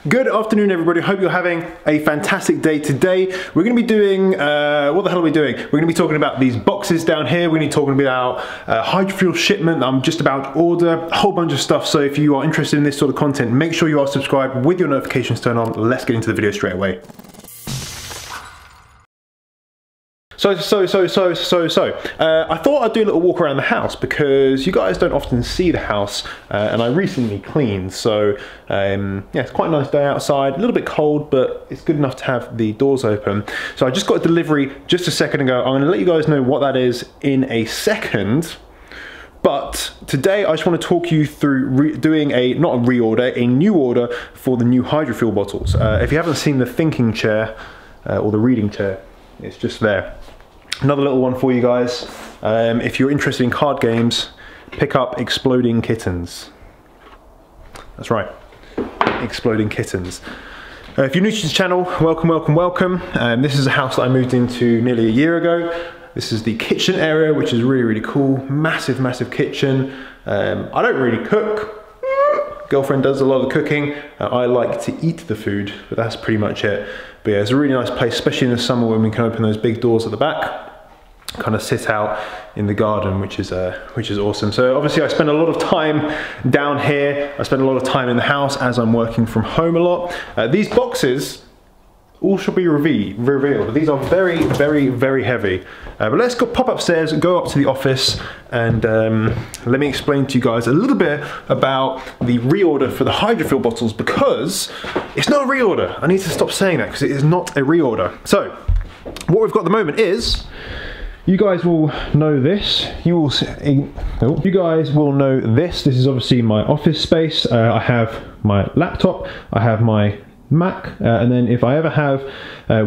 Good afternoon, everybody. Hope you're having a fantastic day today. We're going to be doing, what the hell are we doing? We're going to be talking about these boxes down here. We're going to be talking about hydrofuel shipment that I'm just about to order, a whole bunch of stuff. So if you are interested in this sort of content, make sure you are subscribed with your notifications turned on. Let's get into the video straight away. I thought I'd do a little walk around the house because you guys don't often see the house, and I recently cleaned, so yeah, it's quite a nice day outside, a little bit cold, but it's good enough to have the doors open. So I just got a delivery just a second ago. I'm going to let you guys know what that is in a second. But today I just want to talk you through doing a new order for the new hydrofuel bottles. If you haven't seen the thinking chair or the reading chair, it's just there. Another little one for you guys. If you're interested in card games, pick up Exploding Kittens. That's right, Exploding Kittens. If you're new to the channel, welcome, welcome, welcome. This is a house that I moved into nearly a year ago. This is the kitchen area, which is really, really cool. Massive, massive kitchen. I don't really cook. Girlfriend does a lot of the cooking. I like to eat the food, but that's pretty much it. But yeah, it's a really nice place, especially in the summer when we can open those big doors at the back, kind of sit out in the garden, which is awesome. So obviously I spend a lot of time down here. I spend a lot of time in the house as I'm working from home a lot. These boxes all should be revealed. These are very, very, very heavy. But let's go pop upstairs, go up to the office, and let me explain to you guys a little bit about the reorder for the hydrofuel bottles, because it's not a reorder. I need to stop saying that because it is not a reorder. So what we've got at the moment is, you guys will know this. You guys will know this. This is obviously my office space. I have my laptop. I have my Mac, and then if I ever have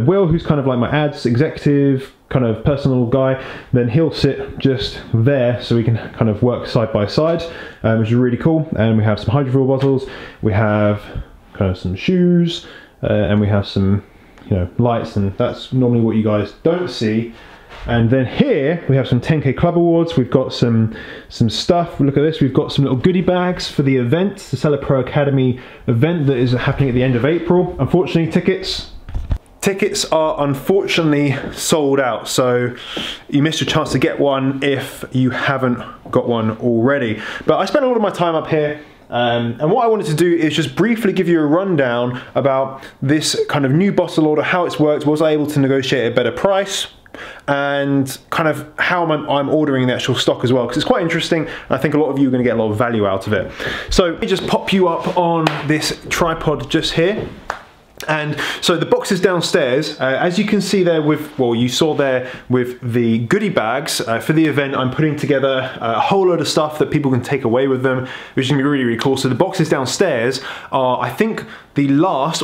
Will, who's kind of like my ads executive, kind of personal guy, then he'll sit just there so we can kind of work side by side, which is really cool. And we have some hydrofuel bottles, we have kind of some shoes, and we have some, you know, lights, and that's normally what you guys don't see. And then here we have some 10K Club Awards. We've got some stuff. Look at this. We've got some little goodie bags for the event, the Seller Pro Academy event that is happening at the end of April. Unfortunately, tickets are unfortunately sold out, so you missed your chance to get one if you haven't got one already. But I spent a lot of my time up here. And what I wanted to do is just briefly give you a rundown about this kind of new bottle order, how it's worked, was I able to negotiate a better price, and kind of how I'm ordering the actual stock as well, because it's quite interesting, and I think a lot of you are going to get a lot of value out of it. So let me just pop you up on this tripod just here. And so the boxes downstairs, as you can see there you saw there with the goodie bags for the event, I'm putting together a whole load of stuff that people can take away with them, which is going to be really, really cool. So the boxes downstairs are, I think, the last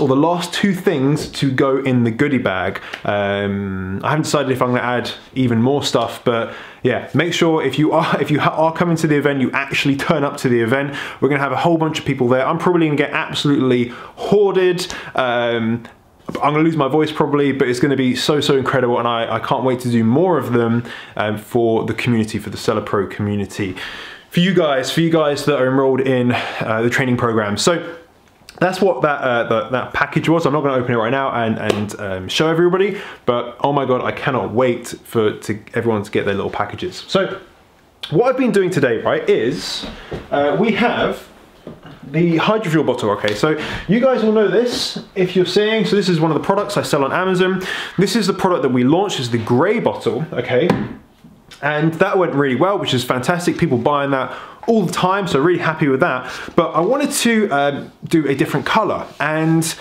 two things to go in the goodie bag. I haven't decided if I'm going to add even more stuff, but yeah, make sure if you are coming to the event, you actually turn up to the event. We're going to have a whole bunch of people there. I'm probably going to get absolutely hoarded. I'm going to lose my voice probably, but it's going to be so incredible, and I can't wait to do more of them for the community, for the Seller Pro community, for you guys that are enrolled in the training program. So that's what that package was. I'm not going to open it right now and show everybody, but oh my god, I cannot wait for everyone to get their little packages. So what I've been doing today, right, is we have the hydrofuel bottle. Okay, so you guys will know this if you're seeing. So this is one of the products I sell on Amazon. This is the product that we launched, is the grey bottle. Okay, and that went really well, which is fantastic. People buying that all the time, so really happy with that. But I wanted to do a different color, and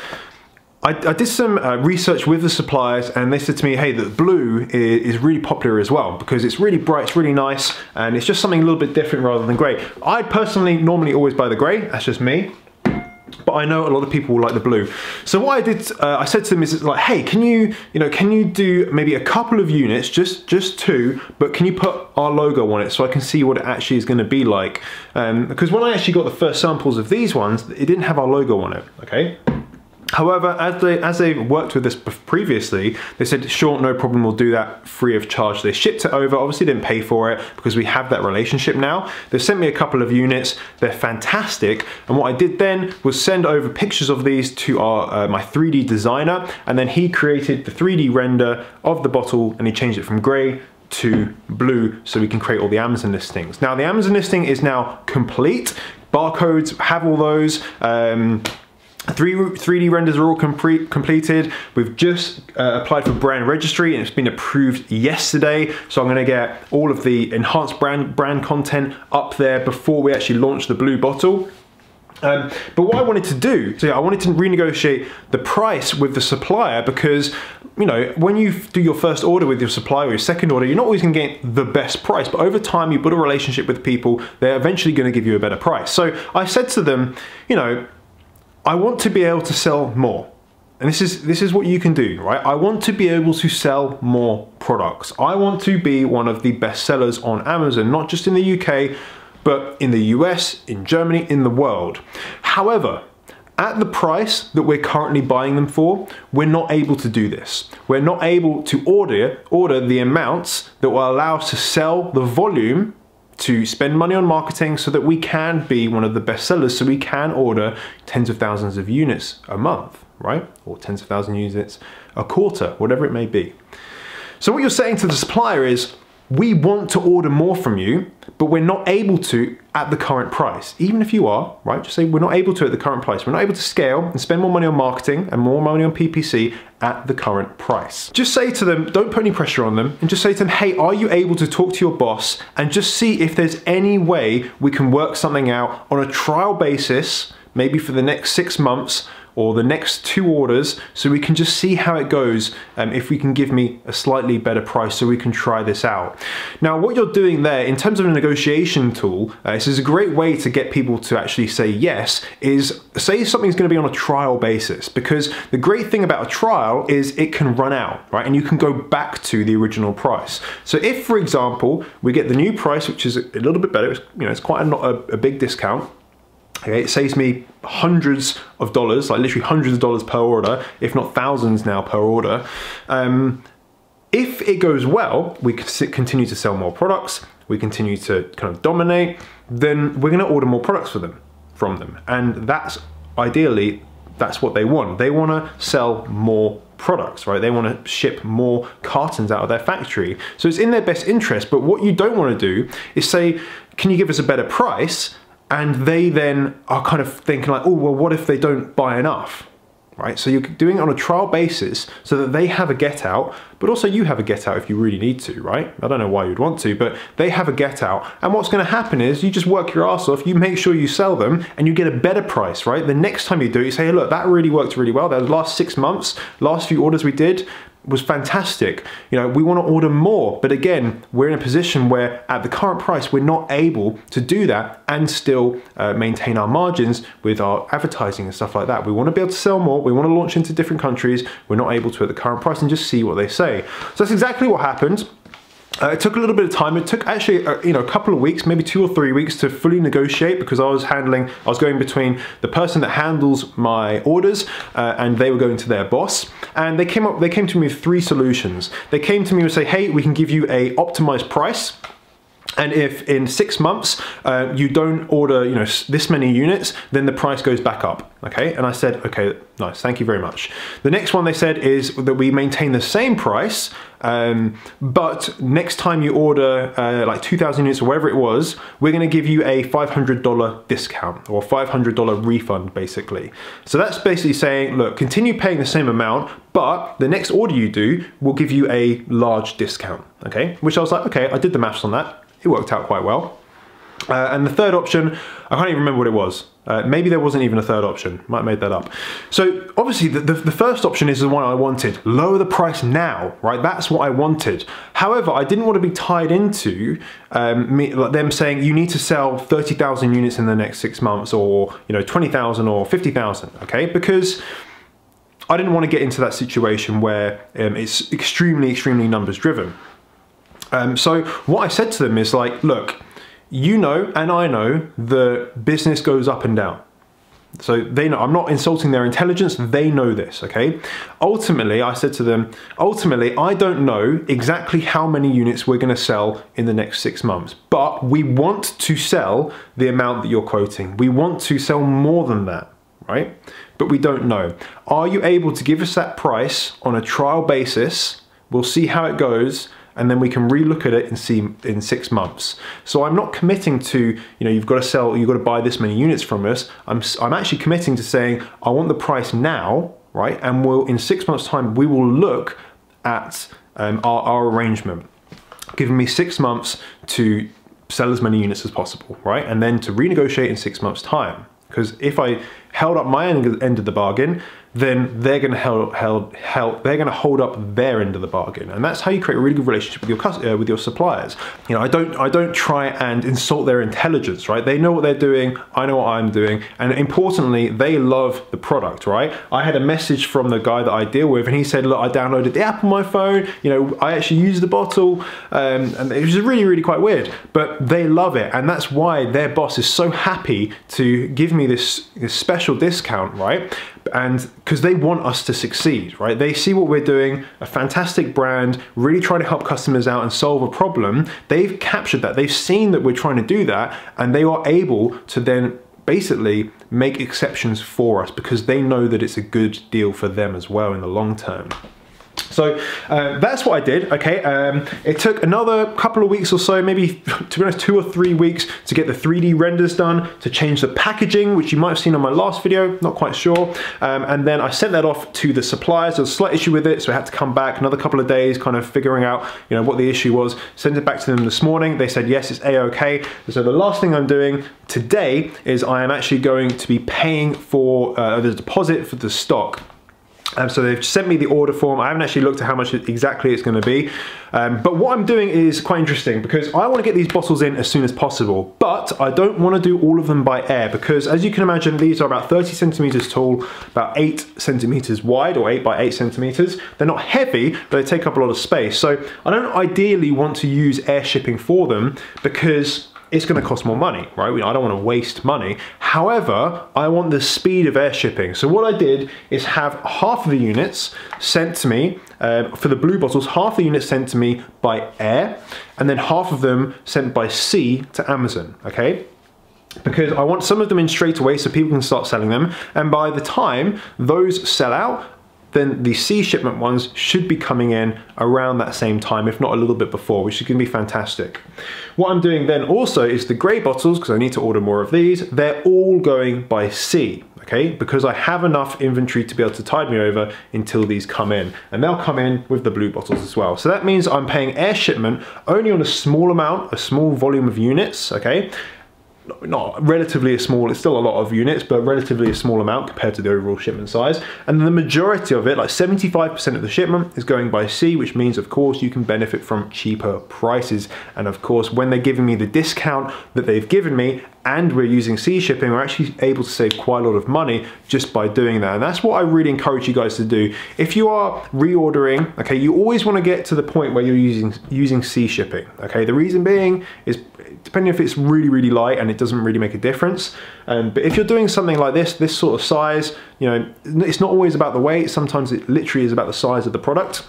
I did some research with the suppliers, and they said to me, hey, the blue is really popular as well, because it's really bright, it's really nice, and it's just something a little bit different rather than grey. I personally normally always buy the grey, that's just me, but I know a lot of people will like the blue. So what I did, I said to them is like, hey, can you do maybe a couple of units, just 2, but can you put our logo on it so I can see what it actually is going to be like? Because when I actually got the first samples of these ones, it didn't have our logo on it, okay? However, as they've worked with this previously, they said, sure, no problem, we'll do that free of charge. They shipped it over, obviously didn't pay for it because we have that relationship now. They sent me a couple of units, they're fantastic. And what I did then was send over pictures of these to my 3D designer, and then he created the 3D render of the bottle and he changed it from gray to blue so we can create all the Amazon listings. Now the Amazon listing is now complete. Barcodes, have all those. 3D renders are all completed. We've just applied for brand registry and it's been approved yesterday. So I'm gonna get all of the enhanced brand content up there before we actually launch the blue bottle. But what I wanted to do, I wanted to renegotiate the price with the supplier because, you know, when you do your first order with your supplier or your second order, you're not always gonna get the best price, but over time you build a relationship with people, they're eventually gonna give you a better price. So I said to them, you know, I want to be able to sell more. And this is what you can do, right? I want to be able to sell more products. I want to be one of the best sellers on Amazon, not just in the UK, but in the US, in Germany, in the world. However, at the price that we're currently buying them for, we're not able to do this. We're not able to order the amounts that will allow us to sell the volume, to spend money on marketing so that we can be one of the best sellers, so we can order tens of thousands of units a month, right? Or tens of thousands of units a quarter, whatever it may be. So what you're saying to the supplier is, we want to order more from you, but we're not able to at the current price. Even if you are, right? Just say we're not able to at the current price. We're not able to scale and spend more money on marketing and more money on PPC at the current price. Just say to them, don't put any pressure on them, and just say to them, hey, are you able to talk to your boss and just see if there's any way we can work something out on a trial basis, maybe for the next 6 months, or the next 2 orders, so we can just see how it goes, if we can give me a slightly better price so we can try this out. Now what you're doing there in terms of a negotiation tool, this is a great way to get people to actually say yes, is say something's going to be on a trial basis, because the great thing about a trial is it can run out, right? And you can go back to the original price. So if, for example, we get the new price, which is a little bit better, it's quite a big discount. Okay, it saves me hundreds of dollars, like literally hundreds of dollars per order, if not thousands now per order. If it goes well, we continue to sell more products, we continue to kind of dominate, then we're gonna order more products from them. And that's ideally, that's what they want. They wanna sell more products, right? They wanna ship more cartons out of their factory. So it's in their best interest, but what you don't wanna do is say, can you give us a better price? And they then are kind of thinking like, oh, well, what if they don't buy enough, right? So you're doing it on a trial basis so that they have a get out, but also you have a get out if you really need to, right? I don't know why you'd want to, but they have a get out. And what's gonna happen is you just work your ass off, you make sure you sell them and you get a better price, right? The next time you do it, you say, hey, look, that really worked really well. Those last 6 months, last few orders we did, was fantastic. You know, we want to order more, but again, we're in a position where at the current price, we're not able to do that and still maintain our margins with our advertising and stuff like that. We want to be able to sell more. We want to launch into different countries. We're not able to at the current price, and just see what they say. So that's exactly what happened. It took a little bit of time. It took actually, a couple of weeks, maybe 2 or 3 weeks to fully negotiate, because I was going between the person that handles my orders and they were going to their boss. And they came to me with 3 solutions. They came to me and say, hey, we can give you a optimized price. And if in 6 months you don't order, this many units, then the price goes back up. Okay, and I said, okay, nice, thank you very much. The next one they said is that we maintain the same price, but next time you order like 2,000 units or whatever it was, we're going to give you a $500 discount or $500 refund, basically. So that's basically saying, look, continue paying the same amount, but the next order you do will give you a large discount. Okay, which I was like, okay, I did the maths on that. It worked out quite well. And the third option, I can't even remember what it was. Maybe there wasn't even a third option. Might have made that up. So obviously the first option is the one I wanted. Lower the price now, right? That's what I wanted. However, I didn't want to be tied into them saying you need to sell 30,000 units in the next 6 months, or 20,000 or 50,000. Okay, because I didn't want to get into that situation where it's extremely numbers driven. So what I said to them is like, look, and I know the business goes up and down. So they know, I'm not insulting their intelligence, they know this, okay? Ultimately, I said to them, ultimately, I don't know exactly how many units we're gonna sell in the next 6 months, but we want to sell the amount that you're quoting. We want to sell more than that, right? But we don't know. Are you able to give us that price on a trial basis? We'll see how it goes, and then we can relook at it and see in 6 months. So I'm not committing to, you know, you've got to buy this many units from us. I'm actually committing to saying, I want the price now, right? And in 6 months' time, we will look at our arrangement, giving me 6 months to sell as many units as possible, right? And then to renegotiate in 6 months' time. Because if I held up my end of the bargain, then they're going to hold up their end of the bargain, and that's how you create a really good relationship with your suppliers. You know, I don't try and insult their intelligence, right? They know what they're doing, I know what I'm doing, and importantly, they love the product, right? I had a message from the guy that I deal with, and he said, look, I downloaded the app on my phone. You know, I actually used the bottle, and it was really quite weird, but they love it, and that's why their boss is so happy to give me this special discount, right? And because they want us to succeed, right? They see what we're doing, a fantastic brand, really trying to help customers out and solve a problem. They've captured that, they've seen that we're trying to do that, and they are able to then basically make exceptions for us because they know that it's a good deal for them as well in the long term. So that's what I did, okay? It took another couple of weeks or so, maybe to be honest, 2 or 3 weeks to get the 3D renders done, to change the packaging, which you might have seen on my last video, not quite sure. And then I sent that off to the suppliers. There was a slight issue with it, so I had to come back another couple of days, kind of figuring out, you know, what the issue was. Sent it back to them this morning. They said, yes, it's A-okay. So the last thing I'm doing today is I am actually going to be paying for the deposit for the stock. So they've sent me the order form. I haven't actually looked at how much exactly it's going to be. But what I'm doing is quite interesting because I want to get these bottles in as soon as possible. But I don't want to do all of them by air because, as you can imagine, these are about 30 centimeters tall, about 8 centimeters wide, or 8 by 8 centimeters. They're not heavy, but they take up a lot of space. So I don't ideally want to use air shipping for them because it's going to cost more money, right? I don't want to waste money. However, I want the speed of air shipping. So what I did is have half of the units sent to me, for the blue bottles, half the units sent to me by air, and then half of them sent by sea to Amazon, okay? Because I want some of them in straight away so people can start selling them, and by the time those sell out, then the sea shipment ones should be coming in around that same time, if not a little bit before, which is going to be fantastic. What I'm doing then also is the grey bottles, because I need to order more of these, they're all going by sea, okay? Because I have enough inventory to be able to tide me over until these come in. And they'll come in with the blue bottles as well. So that means I'm paying air shipment only on a small amount, a small volume of units, okay? Not relatively a small, it's still a lot of units, but relatively a small amount compared to the overall shipment size. And the majority of it, like 75% of the shipment, is going by sea, which means, of course, you can benefit from cheaper prices. And of course, when they're giving me the discount that they've given me, and we're using sea shipping, we're actually able to save quite a lot of money just by doing that. And that's what I really encourage you guys to do. If you are reordering, okay, you always want to get to the point where you're using sea shipping, okay? The reason being is, depending if it's really light and it doesn't really make a difference. But if you're doing something like this sort of size, you know, it's not always about the weight. Sometimes it literally is about the size of the product.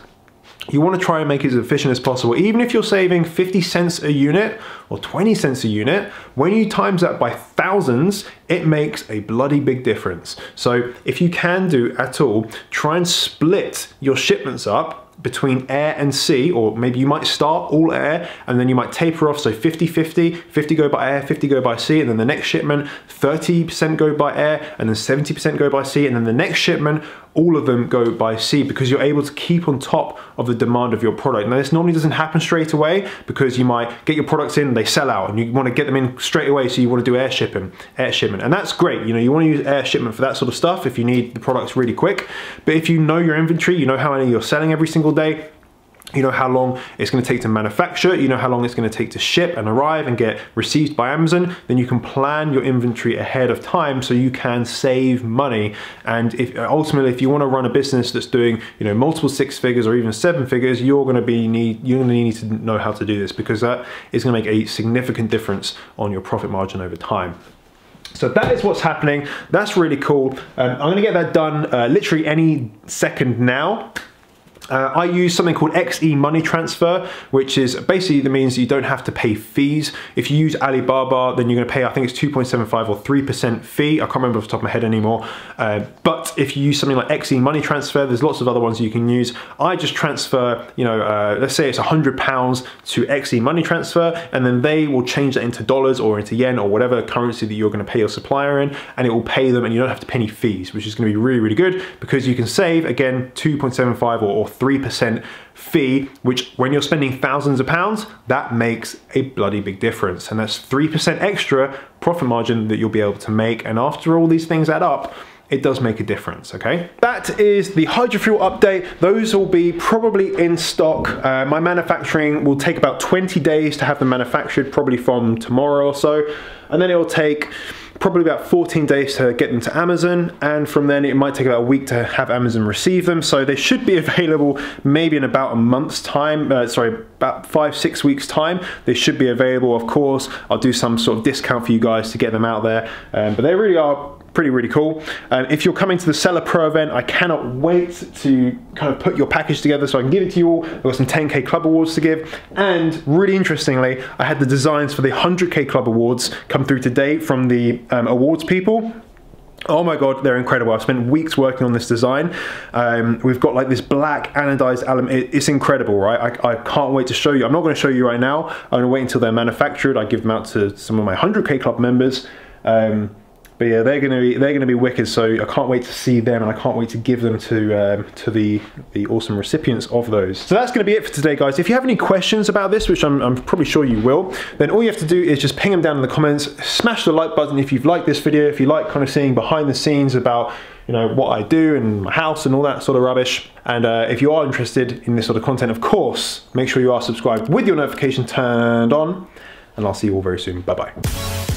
You want to try and make it as efficient as possible. Even if you're saving 50 cents a unit or 20 cents a unit, when you times that by thousands, it makes a bloody big difference. So if you can do at all, try and split your shipments up between air and sea, or maybe you might start all air and then you might taper off, so 50-50, 50 go by air, 50 go by sea, and then the next shipment 30% go by air and then 70% go by sea, and then the next shipment all of them go by sea, because you're able to keep on top of the demand of your product. Now this normally doesn't happen straight away because you might get your products in, they sell out, and you want to get them in straight away, so you want to do air shipment, and that's great. You know, you want to use air shipment for that sort of stuff if you need the products really quick. But if you know your inventory, you know how many you're selling every single day, you know how long it's going to take to manufacture, you know how long it's going to take to ship and arrive and get received by Amazon, then you can plan your inventory ahead of time so you can save money. And ultimately, if you want to run a business that's doing, you know, multiple 6 figures or even 7 figures, you're going to need to know how to do this, because that is going to make a significant difference on your profit margin over time. So that is what's happening. That's really cool. I'm gonna get that done literally any second now. I use something called XE money transfer, which is basically that means you don't have to pay fees. If you use Alibaba, then you're going to pay, I think it's 2.75 or 3% fee. I can't remember off the top of my head anymore. But if you use something like XE money transfer, there's lots of other ones you can use. I just transfer, you know, let's say it's £100 to XE money transfer, and then they will change that into dollars or into yen or whatever currency that you're going to pay your supplier in, and it will pay them, and you don't have to pay any fees, which is going to be really, really good because you can save, again, 2.75 or 3% fee, which when you're spending thousands of pounds, that makes a bloody big difference. And that's 3% extra profit margin that you'll be able to make. And after all these things add up, it does make a difference, okay? That is the hydrofuel update. Those will be probably in stock. My manufacturing will take about 20 days to have them manufactured, probably from tomorrow or so. And then it will take probably about 14 days to get them to Amazon, and from then it might take about a week to have Amazon receive them. So they should be available maybe in about a month's time, about 5-6 weeks time. They should be available. Of course, I'll do some sort of discount for you guys to get them out there, but they really are really cool. If you're coming to the Seller Pro event, I cannot wait to kind of put your package together so I can give it to you all. I've got some 10K Club Awards to give, and really interestingly, I had the designs for the 100K Club Awards come through today from the awards people. Oh my god, they're incredible. I've spent weeks working on this design. We've got like this black anodized aluminium. It's incredible, right? I can't wait to show you. I'm not going to show you right now. I'm going to wait until they're manufactured. I give them out to some of my 100K Club members. But yeah, they're gonna be wicked. So I can't wait to see them, and I can't wait to give them to the awesome recipients of those. So that's gonna be it for today, guys. If you have any questions about this, which I'm probably sure you will, then all you have to do is just ping them down in the comments. Smash the like button if you've liked this video. If you like kind of seeing behind the scenes about, you know, what I do and my house and all that sort of rubbish. And if you are interested in this sort of content, of course, make sure you are subscribed with your notification turned on. And I'll see you all very soon. Bye bye.